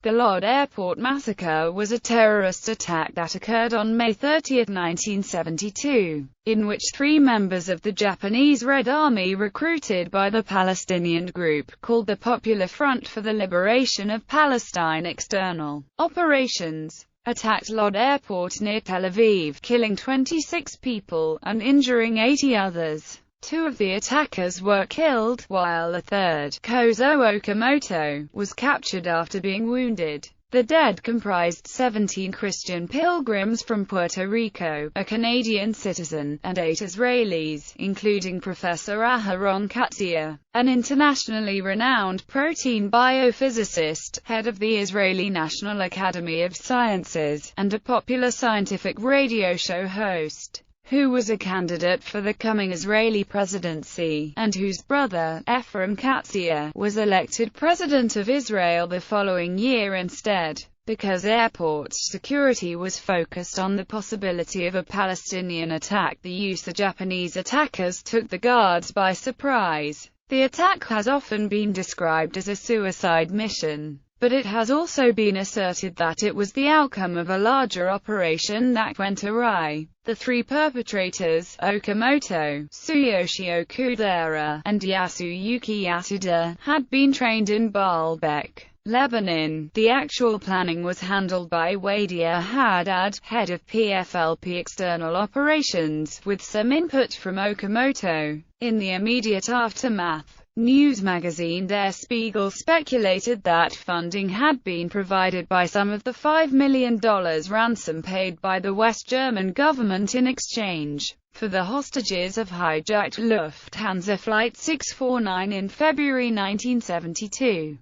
The Lod Airport massacre was a terrorist attack that occurred on May 30, 1972, in which 3 members of the Japanese Red Army recruited by the Palestinian group called the Popular Front for the Liberation of Palestine-External operations attacked Lod Airport near Tel Aviv, killing 26 people and injuring 80 others. 2 of the attackers were killed, while a third, Kozo Okamoto, was captured after being wounded. The dead comprised 17 Christian pilgrims from Puerto Rico, a Canadian citizen, and 8 Israelis, including Professor Aharon Katzia, an internationally renowned protein biophysicist, head of the Israeli National Academy of Sciences, and a popular scientific radio show host, who was a candidate for the coming Israeli presidency, and whose brother, Ephraim Katzia, was elected president of Israel the following year instead. Because airport security was focused on the possibility of a Palestinian attack, the Japanese attackers took the guards by surprise. The attack has often been described as a suicide mission, but it has also been asserted that it was the outcome of a larger operation that went awry. The 3 perpetrators, Okamoto, Tsuyoshi Okudera, and Yasuyuki Yasuda, had been trained in Baalbek, Lebanon. The actual planning was handled by Wadia Haddad, head of PFLP-External operations, with some input from Okamoto. In the immediate aftermath, news magazine Der Spiegel speculated that funding had been provided by some of the $5 million ransom paid by the West German government in exchange for the hostages of hijacked Lufthansa Flight 649 in February 1972.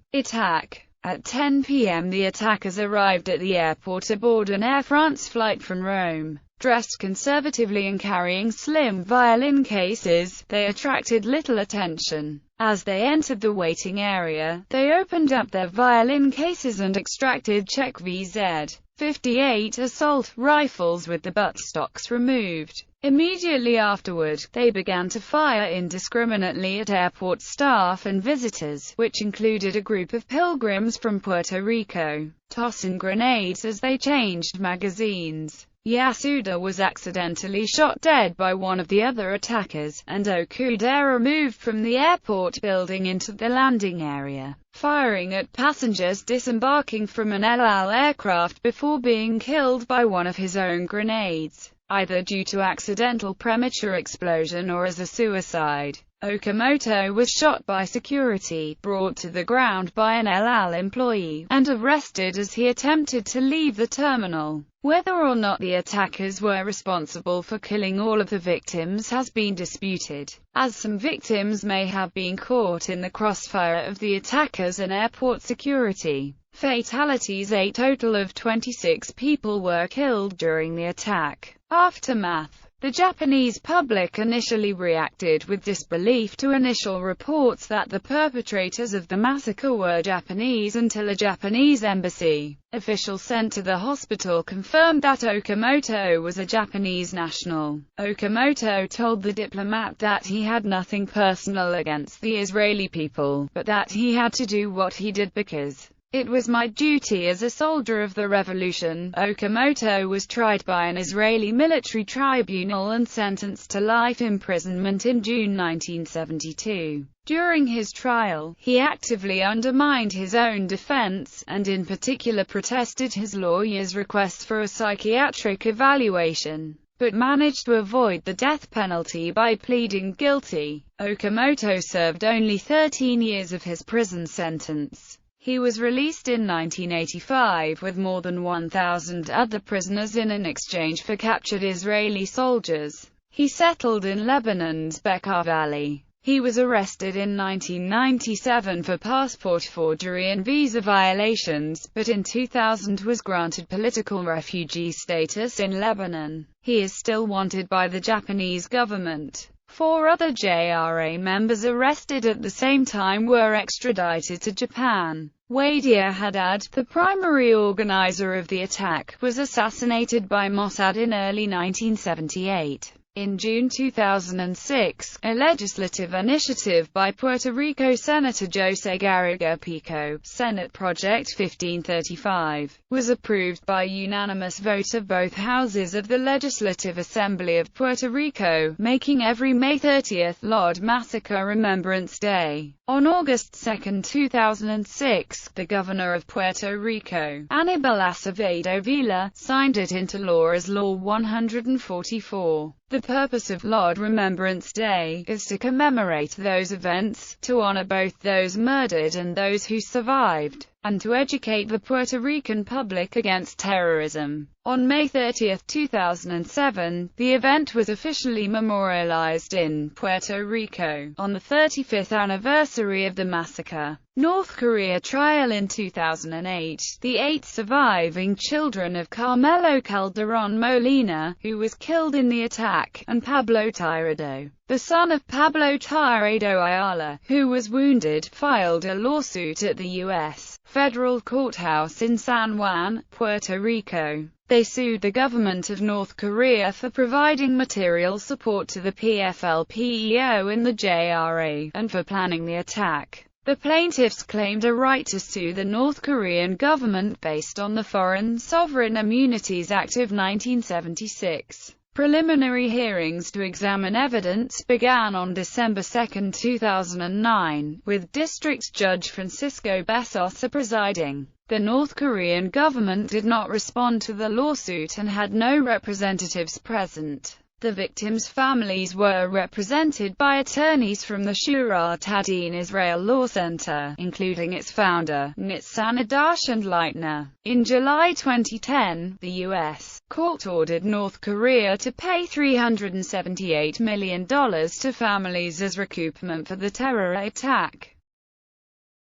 At 10 p.m. the attackers arrived at the airport aboard an Air France flight from Rome. Dressed conservatively and carrying slim violin cases, they attracted little attention. As they entered the waiting area, they opened up their violin cases and extracted Czech VZ-58 assault rifles with the buttstocks removed. Immediately afterward, they began to fire indiscriminately at airport staff and visitors, which included a group of pilgrims from Puerto Rico, tossing grenades as they changed magazines. Yasuda was accidentally shot dead by one of the other attackers, and Okudera moved from the airport building into the landing area, firing at passengers disembarking from an El Al aircraft before being killed by one of his own grenades, either due to accidental premature explosion or as a suicide. Okamoto was shot by security, brought to the ground by an El Al employee, and arrested as he attempted to leave the terminal. Whether or not the attackers were responsible for killing all of the victims has been disputed, as some victims may have been caught in the crossfire of the attackers and airport security. Fatalities: a total of 26 people were killed during the attack. Aftermath: the Japanese public initially reacted with disbelief to initial reports that the perpetrators of the massacre were Japanese until a Japanese embassy official sent to the hospital confirmed that Okamoto was a Japanese national. Okamoto told the diplomat that he had nothing personal against the Israeli people, but that he had to do what he did because it was my duty as a soldier of the revolution. Okamoto was tried by an Israeli military tribunal and sentenced to life imprisonment in June 1972. During his trial, he actively undermined his own defense, and in particular protested his lawyer's request for a psychiatric evaluation, but managed to avoid the death penalty by pleading guilty. Okamoto served only 13 years of his prison sentence. He was released in 1985 with more than 1,000 other prisoners in an exchange for captured Israeli soldiers. He settled in Lebanon's Bekaa Valley. He was arrested in 1997 for passport forgery and visa violations, but in 2000 was granted political refugee status in Lebanon. He is still wanted by the Japanese government. 4 other JRA members arrested at the same time were extradited to Japan. Wadia Haddad, the primary organizer of the attack, was assassinated by Mossad in early 1978. In June 2006, a legislative initiative by Puerto Rico Senator José Garriga Pico, Senate Project 1535, was approved by unanimous vote of both houses of the Legislative Assembly of Puerto Rico, making every May 30 Lod Massacre Remembrance Day. On August 2, 2006, the governor of Puerto Rico, Aníbal Acevedo Vila, signed it into law as Law 144. The purpose of Lod Remembrance Day is to commemorate those events, to honor both those murdered and those who survived, and to educate the Puerto Rican public against terrorism. On May 30, 2007, the event was officially memorialized in Puerto Rico, on the 35th anniversary of the massacre. North Korea trial. In 2008, the 8 surviving children of Carmelo Calderón Molina, who was killed in the attack, and Pablo Tirado, the son of Pablo Tirado Ayala, who was wounded, filed a lawsuit at the U.S. federal courthouse in San Juan, Puerto Rico. They sued the government of North Korea for providing material support to the PFLP-EO in the JRA, and for planning the attack. The plaintiffs claimed a right to sue the North Korean government based on the Foreign Sovereign Immunities Act of 1976. Preliminary hearings to examine evidence began on December 2, 2009, with District Judge Francisco Besosa presiding. The North Korean government did not respond to the lawsuit and had no representatives present. The victims' families were represented by attorneys from the Shurat Adin Israel Law Center, including its founder, Nitzan Adash and Leitner. In July 2010, the U.S. court ordered North Korea to pay $378 million to families as recoupment for the terror attack.